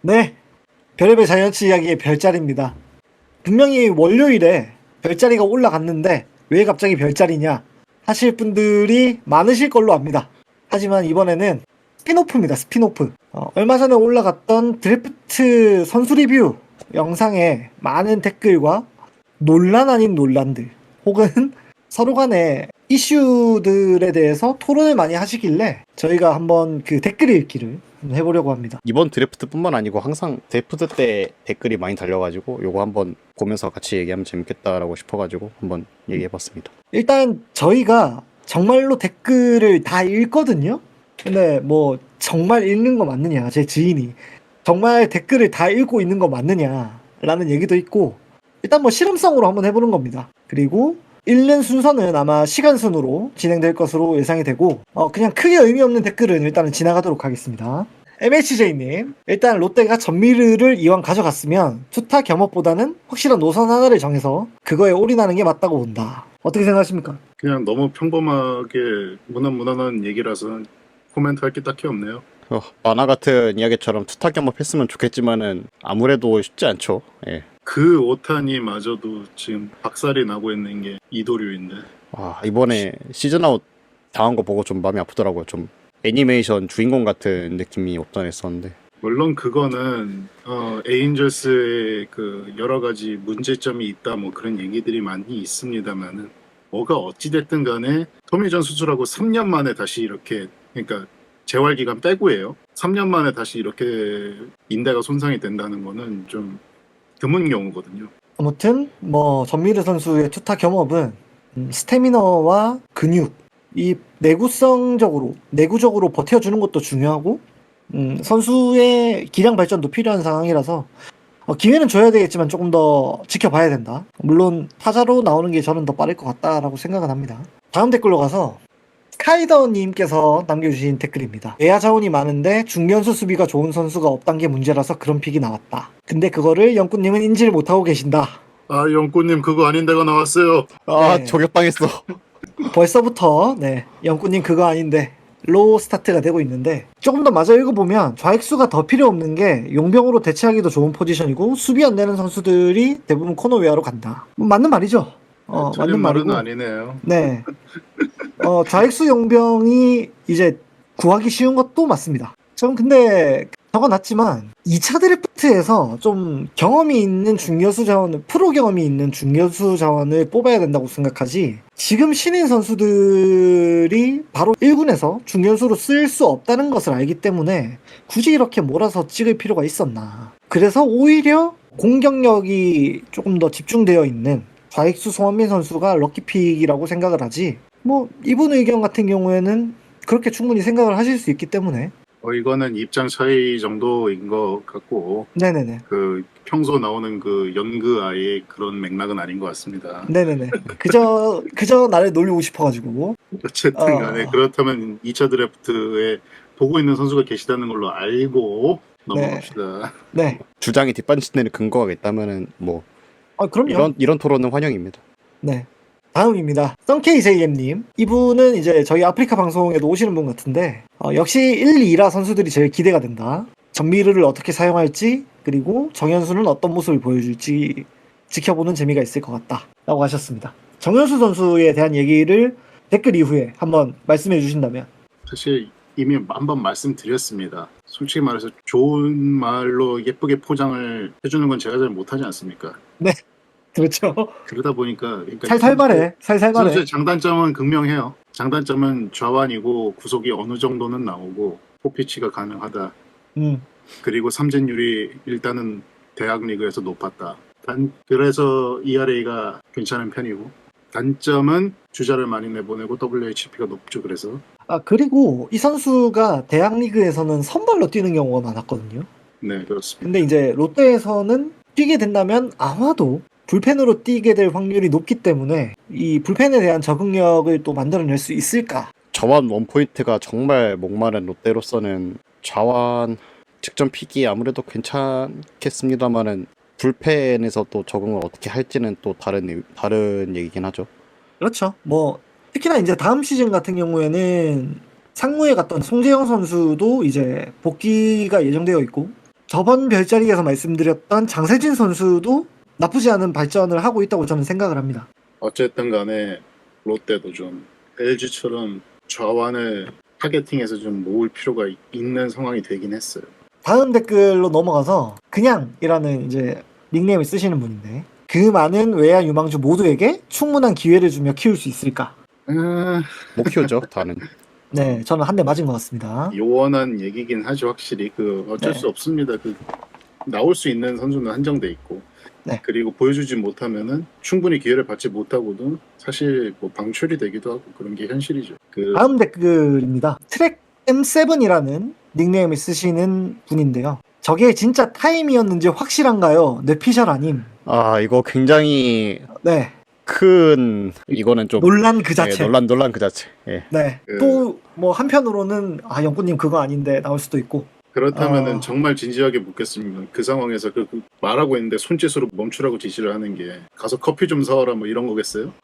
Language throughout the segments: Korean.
네, 별의별 자이언츠 이야기의 별자리입니다. 분명히 월요일에 별자리가 올라갔는데 왜 갑자기 별자리냐 하실 분들이 많으실 걸로 압니다. 하지만 이번에는 스피노프입니다. 스피노프. 얼마 전에 올라갔던 드래프트 선수 리뷰 영상에 많은 댓글과 논란 아닌 논란들 혹은 서로 간의 이슈들에 대해서 토론을 많이 하시길래 저희가 한번 그 댓글 읽기를 해보려고 합니다. 이번 드래프트뿐만 아니고 항상 드래프트 때 댓글이 많이 달려가지고 요거 한번 보면서 같이 얘기하면 재밌겠다라고 싶어가지고 한번 얘기해봤습니다. 일단 저희가 정말로 댓글을 다 읽거든요. 근데 뭐 정말 읽는 거 맞느냐, 제 지인이 정말 댓글을 다 읽고 있는 거 맞느냐 라는 얘기도 있고, 일단 뭐 실험성으로 한번 해보는 겁니다. 그리고 읽는 순서는 아마 시간 순으로 진행될 것으로 예상이 되고, 그냥 크게 의미 없는 댓글은 일단은 지나가도록 하겠습니다. MHJ님, 일단 롯데가 전미르를 이왕 가져갔으면 투타 겸업보다는 확실한 노선 하나를 정해서 그거에 올인하는 게 맞다고 본다. 어떻게 생각하십니까? 그냥 너무 평범하게 무난무난한 얘기라서 코멘트 할 게 딱히 없네요. 만화 같은 이야기처럼 투타 겸업했으면 좋겠지만은 아무래도 쉽지 않죠. 예. 그 오타니마저도 지금 박살이 나고 있는 게 이도류인데. 이번에 시즌아웃 당한 거 보고 좀 마음이 아프더라고요. 좀 애니메이션 주인공 같은 느낌이 없던 했었는데. 물론 그거는 에인절스의 그 여러 가지 문제점이 있다 뭐 그런 얘기들이 많이 있습니다만은, 뭐가 어찌됐든 간에 토미전 수술하고 3년 만에 다시 이렇게, 그러니까 재활 기간 빼고예요. 3년 만에 다시 이렇게 인대가 손상이 된다는 거는 좀 드문 경우거든요. 아무튼 뭐 전미르 선수의 투타 겸업은 스태미너와 근육, 이 내구적으로 버텨주는 것도 중요하고, 선수의 기량 발전도 필요한 상황이라서 기회는 줘야 되겠지만 조금 더 지켜봐야 된다. 물론 타자로 나오는 게 저는 더 빠를 것 같다라고 생각은 합니다. 다음 댓글로 가서 스카이더님께서 남겨주신 댓글입니다. 외야 자원이 많은데 중견수 수비가 좋은 선수가 없단 게 문제라서 그런 픽이 나왔다. 근데 그거를 영구님은 인지를 못하고 계신다. 아, 영구님 그거 아닌 데가 나왔어요. 네. 저격당했어. 벌써부터 영구님 그거 아닌데 로우 스타트가 되고 있는데, 조금 더 마저 읽어보면 좌익수가 더 필요 없는 게 용병으로 대체하기도 좋은 포지션이고 수비 안 되는 선수들이 대부분 코너 외야로 간다. 뭐 맞는 말이죠. 틀린 맞는 말은 말이고. 아니네요. 네. 좌익수 용병이 이제 구하기 쉬운 것도 맞습니다. 저는 근데 적어놨지만 2차 드래프트에서 좀 경험이 있는 중견수 자원을, 프로 경험이 있는 중견수 자원을 뽑아야 된다고 생각하지, 지금 신인 선수들이 바로 1군에서 중견수로 쓸 수 없다는 것을 알기 때문에 굳이 이렇게 몰아서 찍을 필요가 있었나. 그래서 오히려 공격력이 조금 더 집중되어 있는 좌익수 송원민 선수가 럭키픽이라고 생각을 하지, 뭐 이분 의견 같은 경우에는 그렇게 충분히 생각을 하실 수 있기 때문에. 이거는 입장 차이 정도인 것 같고, 네네네. 그 평소 나오는 그 연그 아이의 그런 맥락은 아닌 것 같습니다. 네네네. 그저 나를 놀리고 싶어가지고. 어쨌든 간에 그렇다면 2차 드래프트에 보고 있는 선수가 계시다는 걸로 알고 넘어갑시다. 네. 주장이 뒷받침되는 근거가 있다면은 뭐 그럼요. 이런 토론은 환영입니다. 네. 다음입니다. 썬KJM님. 이분은 이제 저희 아프리카 방송에도 오시는 분 같은데, 역시 1, 2라 선수들이 제일 기대가 된다. 정미르를 어떻게 사용할지, 그리고 정현수는 어떤 모습을 보여줄지 지켜보는 재미가 있을 것 같다. 라고 하셨습니다. 정현수 선수에 대한 얘기를 댓글 이후에 한번 말씀해 주신다면. 사실 이미 한번 말씀드렸습니다. 솔직히 말해서 좋은 말로 예쁘게 포장을 해주는 건 제가 잘 못하지 않습니까? 네. 그렇죠. 그러다 보니까 그러니까 살살 말해. 선수의 장단점은 극명해요. 장단점은 좌완이고 구속이 어느 정도는 나오고 포피치가 가능하다. 그리고 삼진율이 일단은 대학 리그에서 높았다. 그래서 ERA가 괜찮은 편이고, 단점은 주자를 많이 내보내고 WHP가 높죠. 그래서 그리고 이 선수가 대학 리그에서는 선발로 뛰는 경우가 많았거든요. 네, 그렇습니다. 근데 이제 롯데에서는 뛰게 된다면 아마도 불펜으로 뛰게 될 확률이 높기 때문에 이 불펜에 대한 적응력을 또 만들어낼 수 있을까? 좌완 원포인트가 정말 목마른 롯데로서는 좌완 직전 픽이 아무래도 괜찮겠습니다만은 불펜에서 또 적응을 어떻게 할지는 또 다른 얘기긴 하죠. 그렇죠. 뭐 특히나 이제 다음 시즌 같은 경우에는 상무에 갔던 송재영 선수도 이제 복귀가 예정되어 있고, 저번 별자리에서 말씀드렸던 장세진 선수도 나쁘지 않은 발전을 하고 있다고 저는 생각을 합니다. 어쨌든 간에 롯데도 좀 LG처럼 좌완을 타겟팅해서 좀 모을 필요가 있는 상황이 되긴 했어요. 다음 댓글로 넘어가서 그냥이라는 이제 닉네임을 쓰시는 분인데, 그 많은 외야 유망주 모두에게 충분한 기회를 주며 키울 수 있을까? 못 키우죠, 다는. 네, 저는 한 대 맞은 것 같습니다. 요원한 얘기긴 하죠. 확실히 어쩔 네. 수 없습니다. 나올 수 있는 선수는 한정돼 있고, 네. 그리고 보여주지 못하면은 충분히 기회를 받지 못하고도 사실 뭐 방출이 되기도 하고 그런 게 현실이죠. 다음 댓글입니다. 트랙 M7이라는 닉네임을 쓰시는 분인데요. 저게 진짜 타임이었는지 확실한가요? 뇌피셜 아님. 아, 이거 굉장히 네, 큰, 이거는 좀. 논란 그 자체. 네, 논란 그 자체. 예. 네. 또 뭐 한편으로는 영구님 그거 아닌데 나올 수도 있고. 그렇다면은 정말 진지하게 묻겠습니다. 그 상황에서 말하고 있는데 손짓으로 멈추라고 지시를 하는 게 가서 커피 좀 사와라 뭐 이런 거겠어요?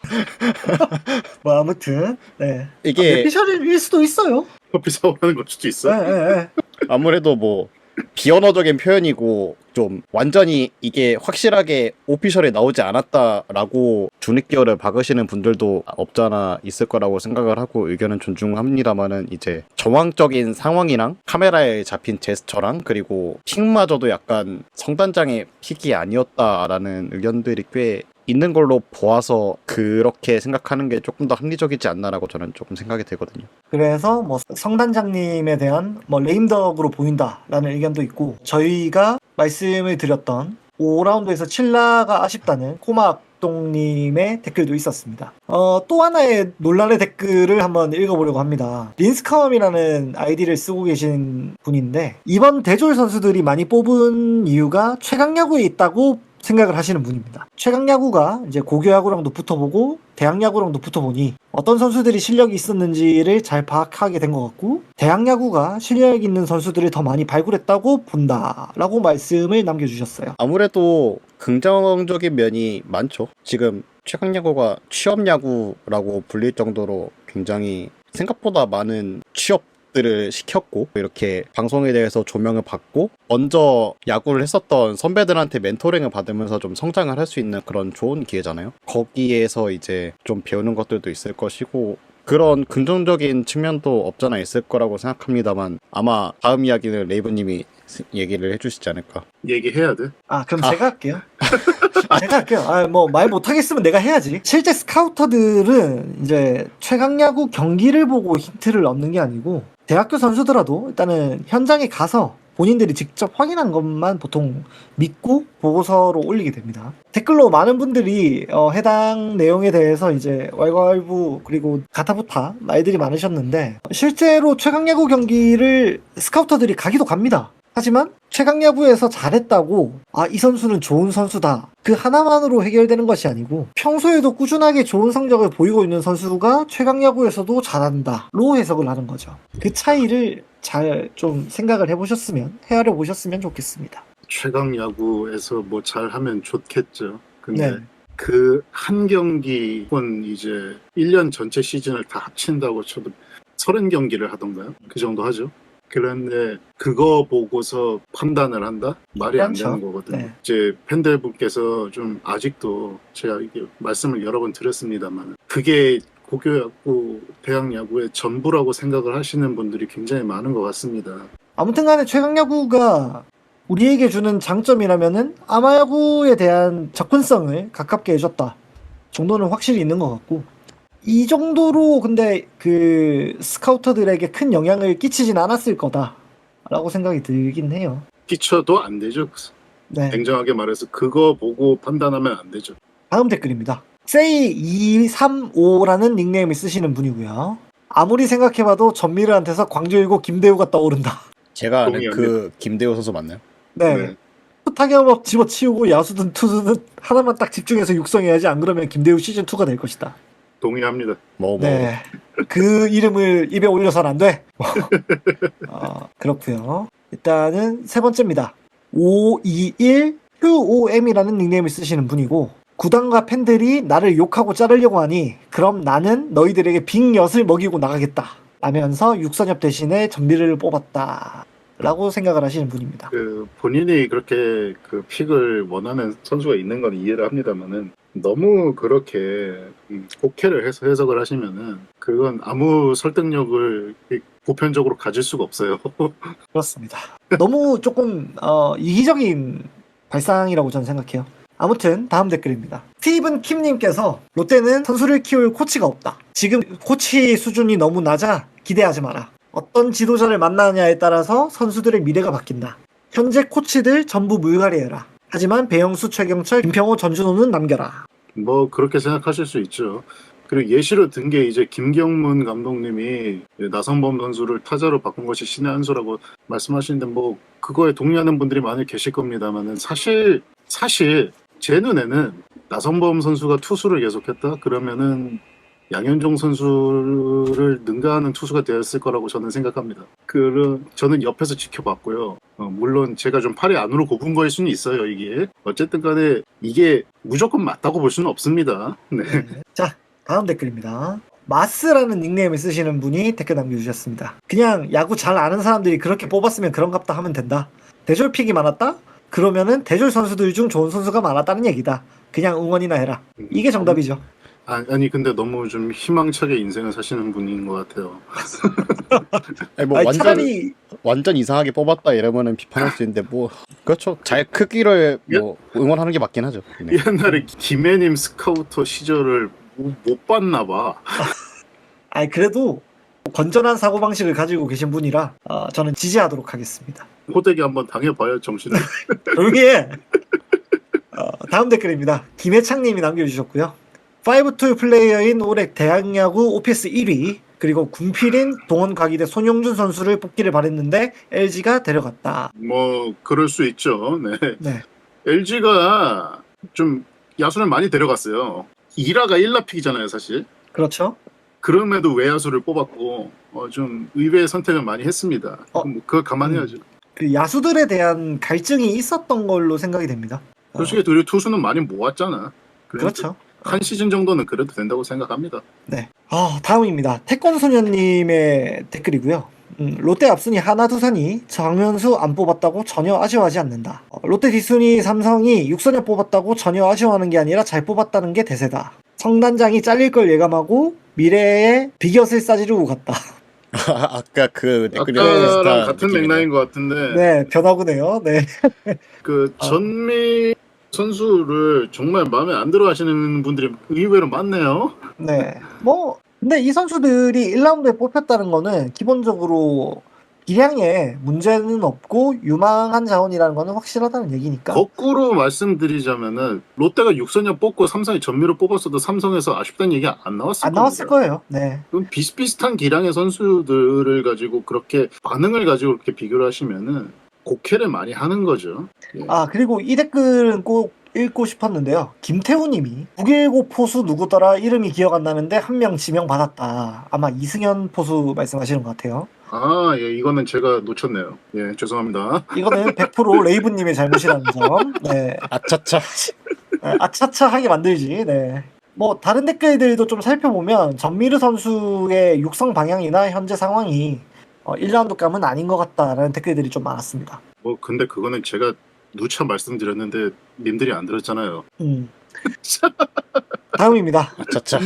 뭐 아무튼 네. 이게 뇌피셜일 수도 있어요. 커피 사오라는 걸 수도 있어? 네, 네, 네. 아무래도 뭐 비언어적인 표현이고 좀 완전히 이게 확실하게 오피셜에 나오지 않았다라고 주눅기어를 박으시는 분들도 없잖아 있을 거라고 생각을 하고 의견은 존중합니다만은, 이제 정황적인 상황이랑 카메라에 잡힌 제스처랑 그리고 픽마저도 약간 성단장의 픽이 아니었다라는 의견들이 꽤 있는 걸로 보아서 그렇게 생각하는 게 조금 더 합리적이지 않나라고 저는 조금 생각이 되거든요. 그래서 뭐 성단장님에 대한 뭐 레임덕으로 보인다라는 의견도 있고, 저희가 말씀을 드렸던 5라운드에서 칠라가 아쉽다는 코막동님의 댓글도 있었습니다. 또 하나의 논란의 댓글을 한번 읽어보려고 합니다. 린스카움이라는 아이디를 쓰고 계신 분인데, 이번 대졸 선수들이 많이 뽑은 이유가 최강야구에 있다고 생각을 하시는 분입니다. 최강야구가 이제 고교야구랑도 붙어보고 대학야구랑도 붙어보니 어떤 선수들이 실력이 있었는지를 잘 파악하게 된 것 같고, 대학야구가 실력 있는 선수들을 더 많이 발굴했다고 본다라고 말씀을 남겨주셨어요. 아무래도 긍정적인 면이 많죠. 지금 최강야구가 취업야구라고 불릴 정도로 굉장히 생각보다 많은 취업들을 시켰고, 이렇게 방송에 대해서 조명을 받고 먼저 야구를 했었던 선배들한테 멘토링을 받으면서 좀 성장을 할 수 있는 그런 좋은 기회잖아요. 거기에서 이제 좀 배우는 것들도 있을 것이고, 그런 긍정적인 측면도 없잖아 있을 거라고 생각합니다만, 아마 다음 이야기는 레이브님이 얘기를 해주시지 않을까. 얘기해야 돼? 그럼 제가 할게요. 제가 할게요. 뭐 말 못하겠으면 내가 해야지. 실제 스카우터들은 이제 최강야구 경기를 보고 힌트를 얻는 게 아니고, 대학교 선수더라도 일단은 현장에 가서 본인들이 직접 확인한 것만 보통 믿고 보고서로 올리게 됩니다. 댓글로 많은 분들이 해당 내용에 대해서 이제 왈가왈부 그리고 가타부타 말들이 많으셨는데, 실제로 최강야구 경기를 스카우터들이 가기도 갑니다. 하지만 최강야구에서 잘했다고 이 선수는 좋은 선수다, 그 하나만으로 해결되는 것이 아니고, 평소에도 꾸준하게 좋은 성적을 보이고 있는 선수가 최강야구에서도 잘한다로 해석을 하는 거죠. 그 차이를 잘 좀 생각을 해보셨으면, 헤아려 보셨으면 좋겠습니다. 최강 야구에서 뭐 잘하면 좋겠죠. 근데 네. 그 한 경기 혹은 이제 1년 전체 시즌을 다 합친다고 쳐도 30경기를 하던가요? 그 정도 하죠. 그런데 그거 보고서 판단을 한다? 말이 안 그렇죠. 되는 거거든요. 네. 이제 팬들분께서 좀 아직도 제가 이게 말씀을 여러 번 드렸습니다만, 그게 고교야구, 대학야구의 전부라고 생각을 하시는 분들이 굉장히 많은 것 같습니다. 아무튼 간에 최강야구가 우리에게 주는 장점이라면은 아마야구에 대한 접근성을 가깝게 해줬다 정도는 확실히 있는 것 같고, 이 정도로 근데 그 스카우터들에게 큰 영향을 끼치진 않았을 거다라고 생각이 들긴 해요. 끼쳐도 안 되죠. 네. 냉정하게 말해서 그거 보고 판단하면 안 되죠. 다음 댓글입니다. 세이235라는 닉네임을 쓰시는 분이고요. 아무리 생각해봐도 전미르한테서 광주일고 김대우가 떠오른다. 제가 아는 동의합니다. 그 김대호 선수 맞나요? 네. 타격업 집어치우고 야수든 투수든 하나만 딱 집중해서 육성해야지, 안 그러면 김대우 시즌2가 될 것이다. 동의합니다. 네. 그 이름을 입에 올려서는 안 돼. 그렇고요. 일단은 세 번째입니다. 521QOM이라는 닉네임을 쓰시는 분이고, 구단과 팬들이 나를 욕하고 자르려고 하니 그럼 나는 너희들에게 빅엿을 먹이고 나가겠다 라면서 육선엽 대신에 전미를 뽑았다 라고 생각을 하시는 분입니다. 그 본인이 그렇게 그 픽을 원하는 선수가 있는 건 이해를 합니다만은 너무 그렇게 곡해를 해서 해석을 하시면은 그건 아무 설득력을 보편적으로 가질 수가 없어요. 그렇습니다. 너무 조금 이기적인 발상이라고 저는 생각해요. 아무튼 다음 댓글입니다. 스티븐 킴님께서 롯데는 선수를 키울 코치가 없다. 지금 코치 수준이 너무 낮아 기대하지 마라. 어떤 지도자를 만나느냐에 따라서 선수들의 미래가 바뀐다. 현재 코치들 전부 물갈이해라. 하지만 배영수, 최경철, 김평호, 전준호는 남겨라. 뭐 그렇게 생각하실 수 있죠. 그리고 예시로 든 게 이제 김경문 감독님이 나성범 선수를 타자로 바꾼 것이 신의 한 수라고 말씀하시는데 뭐 그거에 동의하는 분들이 많이 계실 겁니다만은 사실 제 눈에는 나성범 선수가 투수를 계속했다 그러면은 양현종 선수를 능가하는 투수가 되었을 거라고 저는 생각합니다. 저는 옆에서 지켜봤고요. 물론 제가 좀 팔이 안으로 굽은 거일 수는 있어요. 이게 어쨌든 간에 이게 무조건 맞다고 볼 수는 없습니다. 네. 자, 다음 댓글입니다. 마스라는 닉네임을 쓰시는 분이 댓글 남겨주셨습니다. 그냥 야구 잘 아는 사람들이 그렇게 뽑았으면 그런갑다 하면 된다. 대졸 픽이 많았다? 그러면은 대졸 선수들 중 좋은 선수가 많았다는 얘기다. 그냥 응원이나 해라. 이게 정답이죠. 아니 근데 너무 좀 희망차게 인생을 사시는 분인 것 같아요. 아니, 뭐 아니, 완전 차라리 완전 이상하게 뽑았다 이러면은 비판할 수 있는데 뭐 그렇죠. 잘 크기를 뭐 응원하는 게 맞긴 하죠. 네. 옛날에 김해님 스카우터 시절을 못 봤나 봐. 아니 그래도 건전한 사고방식을 가지고 계신 분이라 저는 지지하도록 하겠습니다. 호되게 한번 당해봐요 정신을. 조용히 해! 다음 댓글입니다. 김혜창님이 남겨주셨고요. 5-2 플레이어인 올해 대학야구 OPS 1위 그리고 군필인 동원 가기대 손용준 선수를 뽑기를 바랬는데 LG가 데려갔다. 뭐 그럴 수 있죠. 네. 네. LG가 좀 야수를 많이 데려갔어요. 2라가 1라픽이잖아요 사실. 그렇죠. 그럼에도 외야수를 뽑았고 좀 의외의 선택을 많이 했습니다. 그거 감안해야죠. 그 야수들에 대한 갈증이 있었던 걸로 생각이 됩니다. 솔직히 우리 투수는 많이 모았잖아. 그렇죠. 한 시즌 정도는 그래도 된다고 생각합니다. 네. 다음입니다. 태권소년님의 댓글이고요. 롯데 앞순위 하나 두산이 정현수 안 뽑았다고 전혀 아쉬워하지 않는다. 롯데 뒷순위 삼성이 육선엽 뽑았다고 전혀 아쉬워하는 게 아니라 잘 뽑았다는 게 대세다. 성단장이 잘릴 걸 예감하고 미래에 비곁을 싸지르고 갔다. 아까 그 댓글이 아까랑 같은 맥락인 것 같은데. 네, 변화구네요. 네. 그 전미 선수를 정말 마음에 안 들어 하시는 분들이 의외로 많네요. 네. 근데 이 선수들이 1라운드에 뽑혔다는 거는 기본적으로 기량에 문제는 없고 유망한 자원이라는 거는 확실하다는 얘기니까. 거꾸로 말씀드리자면은 롯데가 육선엽 뽑고 삼성이 전미를 뽑았어도 삼성에서 아쉽다는 얘기 안 나왔을 안 나왔을 거예요. 네. 그럼 비슷비슷한 기량의 선수들을 가지고 그렇게 반응을 가지고 그렇게 비교를 하시면은 곡해를 많이 하는 거죠. 예. 그리고 이 댓글은 꼭 읽고 싶었는데요. 김태우님이 919 포수 누구더라 이름이 기억 안 나는데 한 명 지명 받았다. 아마 이승현 포수 말씀하시는 것 같아요. 예, 이거는 제가 놓쳤네요. 예, 죄송합니다. 이거는 100% 레이브님의 잘못이라는 점. 네. 아차차. 네, 아차차 하게 만들지. 네. 뭐 다른 댓글들도 좀 살펴보면 전미르 선수의 육성 방향이나 현재 상황이 1라운드 감은 아닌 것 같다라는 댓글들이 좀 많았습니다. 근데 그거는 제가 누차 말씀드렸는데 님들이 안 들었잖아요. 다음입니다. 아차차.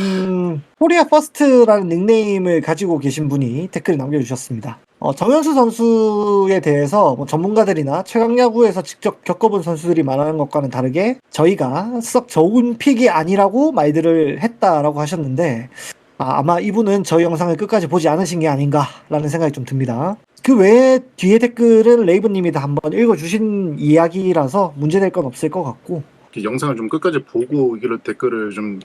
코리아 퍼스트라는 닉네임을 가지고 계신 분이 댓글을 남겨주셨습니다. 정현수 선수에 대해서 뭐 전문가들이나 최강야구에서 직접 겪어본 선수들이 말하는 것과는 다르게 저희가 썩 좋은 픽이 아니라고 말들을 했다라고 하셨는데 아마 이분은 저희 영상을 끝까지 보지 않으신 게 아닌가라는 생각이 좀 듭니다. 그 외에 뒤에 댓글은 레이브님이 다 한번 읽어주신 이야기라서 문제될 건 없을 것 같고 영상을 좀 끝까지 보고 이런 댓글을 좀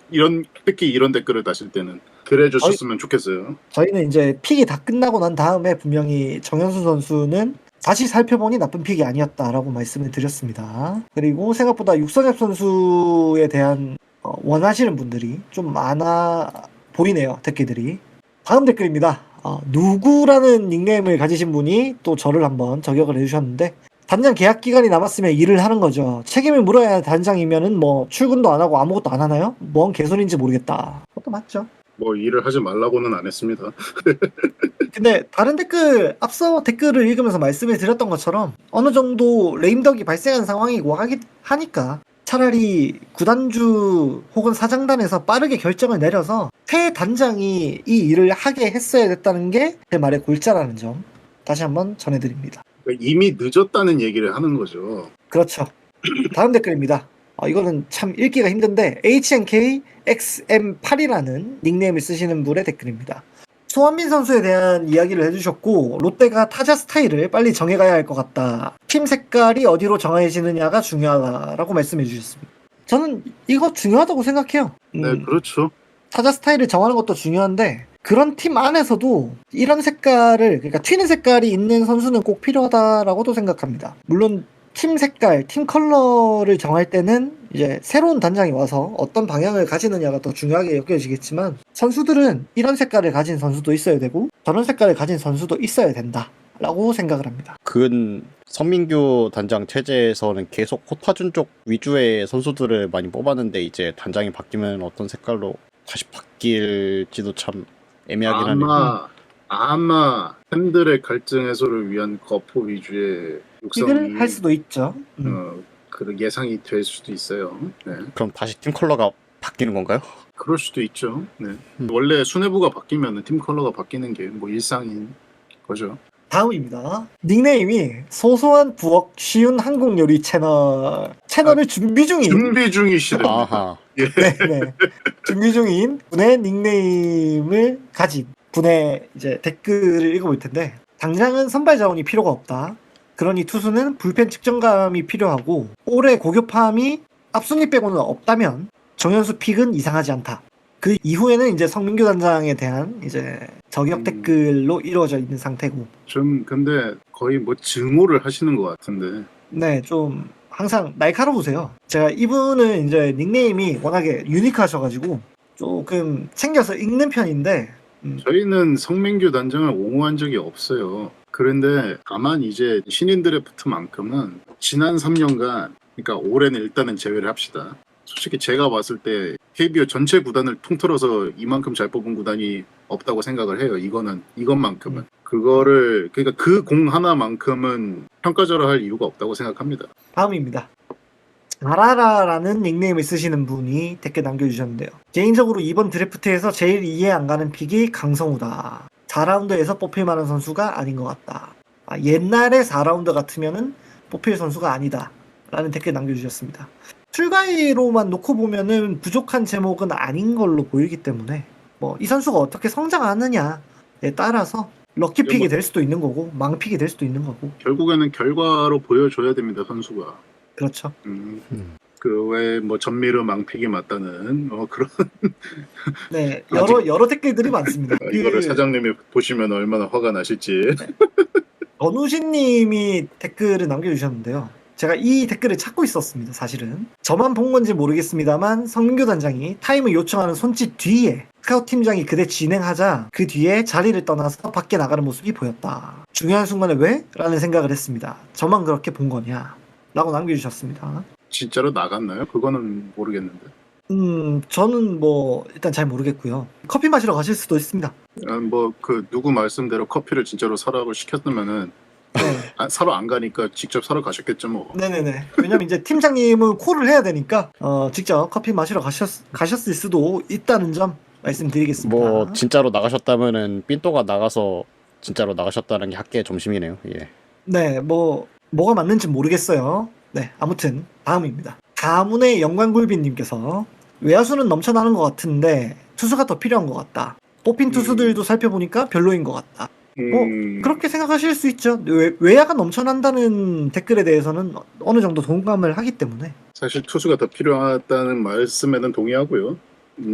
특히 이런 댓글을 다실 때는 그래 주셨으면 좋겠어요. 저희는 이제 픽이 다 끝나고 난 다음에 분명히 정현수 선수는 다시 살펴보니 나쁜 픽이 아니었다라고 말씀을 드렸습니다. 그리고 생각보다 육선엽 선수에 대한 원하시는 분들이 좀 많아 보이네요. 댓글들이. 다음 댓글입니다. 누구라는 닉네임을 가지신 분이 또 저를 한번 저격을 해주셨는데 단장 계약 기간이 남았으면 일을 하는 거죠. 책임을 물어야 하는 단장이면은 뭐 출근도 안 하고 아무것도 안 하나요? 뭔 개소리인지 모르겠다. 그것도 맞죠. 뭐 일을 하지 말라고는 안 했습니다. 근데 다른 댓글, 앞서 댓글을 읽으면서 말씀을 드렸던 것처럼 어느 정도 레임덕이 발생한 상황이고 하니까 차라리 구단주 혹은 사장단에서 빠르게 결정을 내려서 새 단장이 이 일을 하게 했어야 됐다는 게 제 말의 골자라는 점 다시 한번 전해드립니다. 그러니까 이미 늦었다는 얘기를 하는 거죠. 그렇죠. 다음 댓글입니다. 이거는 참 읽기가 힘든데 HNKXM8이라는 닉네임을 쓰시는 분의 댓글입니다. 손흥민 선수에 대한 이야기를 해주셨고 롯데가 타자 스타일을 빨리 정해가야 할 것 같다. 팀 색깔이 어디로 정해지느냐가 중요하다라고 말씀해 주셨습니다. 저는 이거 중요하다고 생각해요. 네, 그렇죠. 타자 스타일을 정하는 것도 중요한데 그런 팀 안에서도 이런 색깔을 그러니까 튀는 색깔이 있는 선수는 꼭 필요하다라고도 생각합니다. 물론 팀 색깔, 팀 컬러를 정할 때는 이제 새로운 단장이 와서 어떤 방향을 가지느냐가 더 중요하게 여겨지겠지만 선수들은 이런 색깔을 가진 선수도 있어야 되고 저런 색깔을 가진 선수도 있어야 된다라고 생각을 합니다. 근 성민규 단장 체제에서는 계속 코타준 쪽 위주의 선수들을 많이 뽑았는데 이제 단장이 바뀌면 어떤 색깔로 다시 바뀔지도 참 애매하긴 하네요. 아마 팬들의 갈등 해소를 위한 거포 위주의 육성이 이걸 할 수도 있죠. 그 예상이 될 수도 있어요. 네. 그럼 다시 팀 컬러가 바뀌는 건가요? 그럴 수도 있죠. 네. 원래 수뇌부가 바뀌면 팀 컬러가 바뀌는 게 뭐 일상인 거죠. 다음입니다. 닉네임이 소소한 부엌 쉬운 한국 요리 채널을 준비 중인 준비 중이시다. 아하. 네. 준비 중인 분의 닉네임을 가진 분의 이제 댓글을 읽어볼 텐데 당장은 선발 자원이 필요가 없다. 그러니 투수는 불펜 측정감이 필요하고 올해 고교팜이 앞순위 빼고는 없다면 정현수 픽은 이상하지 않다. 그 이후에는 이제 성민규 단장에 대한 이제 저격 댓글로 이루어져 있는 상태고. 좀 근데 거의 뭐 증오를 하시는 것 같은데. 네, 좀 항상 날카로우세요. 제가 이분은 이제 닉네임이 워낙에 유니크하셔가지고 조금 챙겨서 읽는 편인데 저희는 성민규 단장을 옹호한 적이 없어요. 그런데 다만 이제 신인 드래프트만큼은 지난 3년간 그러니까 올해는 일단은 제외를 합시다. 솔직히 제가 봤을 때 KBO 전체 구단을 통틀어서 이만큼 잘 뽑은 구단이 없다고 생각을 해요. 이것만큼은. 그거를 그러니까 그 공 하나만큼은 평가절하할 이유가 없다고 생각합니다. 다음입니다. 아라라라는 닉네임을 쓰시는 분이 댓글 남겨주셨는데요. 개인적으로 이번 드래프트에서 제일 이해 안 가는 픽이 강성우다. 4라운드에서 뽑힐 만한 선수가 아닌 것 같다. 옛날에 4라운드 같으면은 뽑힐 선수가 아니다. 라는 댓글 남겨주셨습니다. 출가이로만 놓고 보면은 부족한 제목은 아닌 걸로 보이기 때문에 뭐 이 선수가 어떻게 성장하느냐에 따라서 럭키픽이 될 수도 있는 거고 망픽이 될 수도 있는 거고 결국에는 결과로 보여줘야 됩니다, 선수가. 그렇죠. 그 외에 뭐 전미르 망픽이 맞다는 그런 네, 여러 댓글들이 많습니다. 이거를 사장님이 보시면 얼마나 화가 나실지. 전우신님이 댓글을 남겨주셨는데요. 제가 이 댓글을 찾고 있었습니다. 사실은 저만 본 건지 모르겠습니다만 성민규 단장이 타임을 요청하는 손짓 뒤에 스카우트 팀장이 그대 진행하자 그 뒤에 자리를 떠나서 밖에 나가는 모습이 보였다. 중요한 순간에 왜? 라는 생각을 했습니다. 저만 그렇게 본 거냐? 라고 남겨주셨습니다. 진짜로 나갔나요? 그거는 모르겠는데. 저는 뭐 일단 잘 모르겠고요. 커피 마시러 가실 수도 있습니다. 뭐 그 누구 말씀대로 커피를 진짜로 사라고 시켰으면은 네. 사러 안 가니까 직접 사러 가셨겠죠 뭐. 네네네. 왜냐면 이제 팀장님은 콜을 해야 되니까 직접 커피 마시러 가셨을 수도 있다는 점 말씀드리겠습니다. 뭐 진짜로 나가셨다면은 삔또가 나가서 진짜로 나가셨다는 게 학계의 점심이네요. 예. 네, 뭐가 맞는지 모르겠어요. 네, 아무튼 다음입니다. 가문의 영광굴비님께서 외야수는 넘쳐나는 것 같은데 투수가 더 필요한 것 같다. 뽑힌 투수들도 살펴보니까 별로인 것 같다. 그렇게 생각하실 수 있죠. 외야가 넘쳐난다는 댓글에 대해서는 어느 정도 동감을 하기 때문에 사실 투수가 더 필요하다는 말씀에는 동의하고요.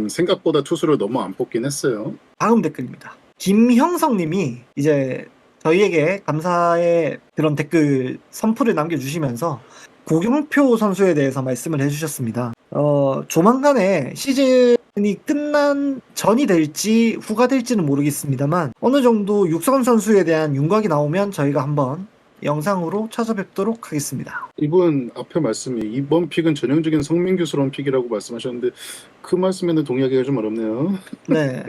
생각보다 투수를 너무 안 뽑긴 했어요. 다음 댓글입니다. 김형성님이 이제 저희에게 감사의 그런 댓글 선풀을 남겨주시면서 고경표 선수에 대해서 말씀을 해주셨습니다. 조만간에 시즌이 끝난 전이 될지 후가 될지는 모르겠습니다만 어느 정도 육선 선수에 대한 윤곽이 나오면 저희가 한번 영상으로 찾아뵙도록 하겠습니다. 이분 앞에 말씀이 이번 픽은 전형적인 성민규스러운 픽이라고 말씀하셨는데 그 말씀에는 동의하기가 좀 어렵네요. 네.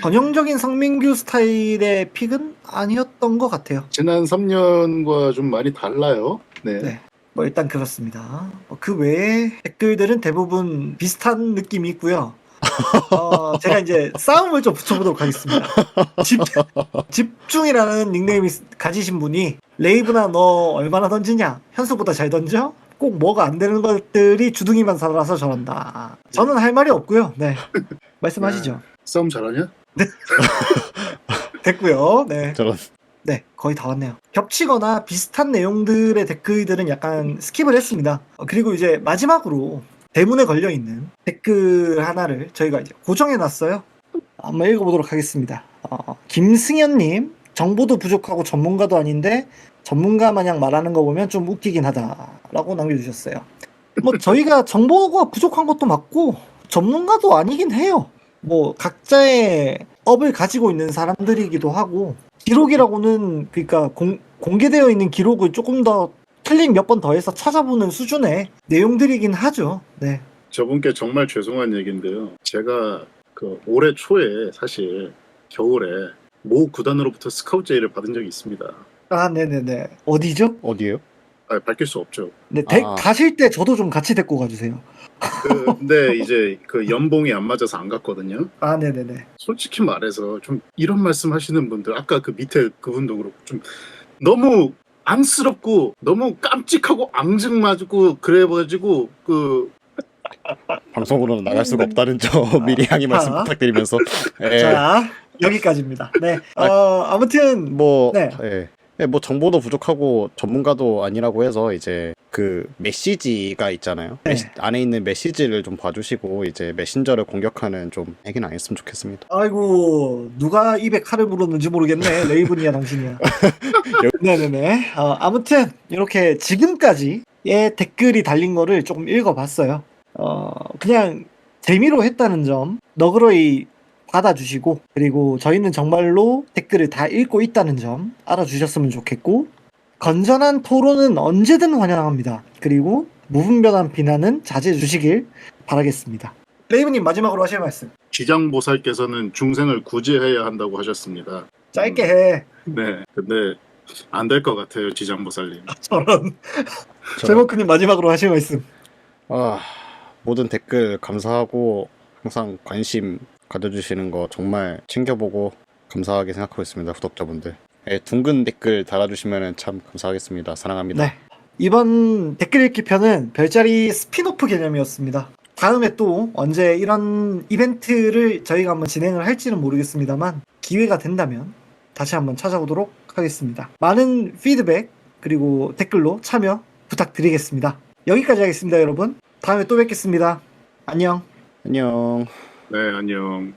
전형적인 성민규 스타일의 픽은 아니었던 것 같아요. 지난 3년과 좀 많이 달라요. 네. 네. 뭐 일단 그렇습니다. 그 외에 댓글들은 대부분 비슷한 느낌이 있고요. 제가 이제 싸움을 좀 붙여보도록 하겠습니다. 집중이라는 닉네임이 가지신 분이 레이브나 너 얼마나 던지냐? 현수보다 잘 던져? 꼭 뭐가 안 되는 것들이 주둥이만 살아서 저런다. 저는 할 말이 없고요. 네. 말씀하시죠. 싸움 잘하냐? 됐고요. 네. 저런 네, 거의 다 왔네요. 겹치거나 비슷한 내용들의 댓글들은 약간 스킵을 했습니다. 그리고 이제 마지막으로 대문에 걸려있는 댓글 하나를 저희가 이제 고정해놨어요. 한번 읽어보도록 하겠습니다. 김승현님, 정보도 부족하고 전문가도 아닌데 전문가 마냥 말하는 거 보면 좀 웃기긴 하다라고 남겨주셨어요. 뭐 저희가 정보가 부족한 것도 맞고 전문가도 아니긴 해요. 뭐 각자의 업을 가지고 있는 사람들이기도 하고 기록이라고는 그러니까 공개되어 있는 기록을 조금 더 클릭 몇 번 더해서 찾아보는 수준의 내용들이긴 하죠. 네. 저분께 정말 죄송한 얘기인데요. 제가 그 올해 초에 사실 겨울에 모 구단으로부터 스카우트 제의를 받은 적이 있습니다. 아, 네네네. 어디죠? 어디에요? 밝힐 수 없죠. 네, 아. 가실 때 저도 좀 같이 데리고 가주세요. 근데 이제 그 연봉이 안 맞아서 안 갔거든요. 아, 네네네. 솔직히 말해서 좀 이런 말씀 하시는 분들, 아까 그 밑에 그분도 그렇고 좀 너무 안쓰럽고 너무 깜찍하고 앙증맞고 그래가지고 그 방송으로는 나갈 수가 없다는 점 미리 양해 말씀 자. 부탁드리면서 예. 자, 여기까지입니다. 네. 아무튼 뭐, 네. 예. 예, 뭐 정보도 부족하고 전문가도 아니라고 해서 이제 그 메시지가 있잖아요. 네. 안에 있는 메시지를 좀 봐주시고 이제 메신저를 공격하는 좀 얘기는 안 했으면 좋겠습니다. 아이고 누가 입에 칼을 물었는지 모르겠네. 레이븐이야 당신이야. 네네네. 아무튼 이렇게 지금까지의 댓글이 달린 거를 조금 읽어봤어요. 그냥 재미로 했다는 점 너그러이 받아주시고 그리고 저희는 정말로 댓글을 다 읽고 있다는 점 알아주셨으면 좋겠고 건전한 토론은 언제든 환영합니다. 그리고 무분별한 비난은 자제해 주시길 바라겠습니다. 레이븐님 마지막으로 하실 말씀. 지장보살께서는 중생을 구제해야 한다고 하셨습니다. 짧게 해. 네, 근데 안 될 것 같아요, 지장보살님. 저런. 제모크님 마지막으로 하실 말씀. 모든 댓글 감사하고 항상 관심 가져주시는 거 정말 챙겨보고 감사하게 생각하고 있습니다. 구독자분들. 예, 둥근 댓글 달아주시면 참 감사하겠습니다. 사랑합니다. 네. 이번 댓글 읽기 편은 별자리 스피노프 개념이었습니다. 다음에 또 언제 이런 이벤트를 저희가 한번 진행을 할지는 모르겠습니다만 기회가 된다면 다시 한번 찾아오도록 하겠습니다. 많은 피드백 그리고 댓글로 참여 부탁드리겠습니다. 여기까지 하겠습니다, 여러분. 다음에 또 뵙겠습니다. 안녕. 안녕. 네, 안녕.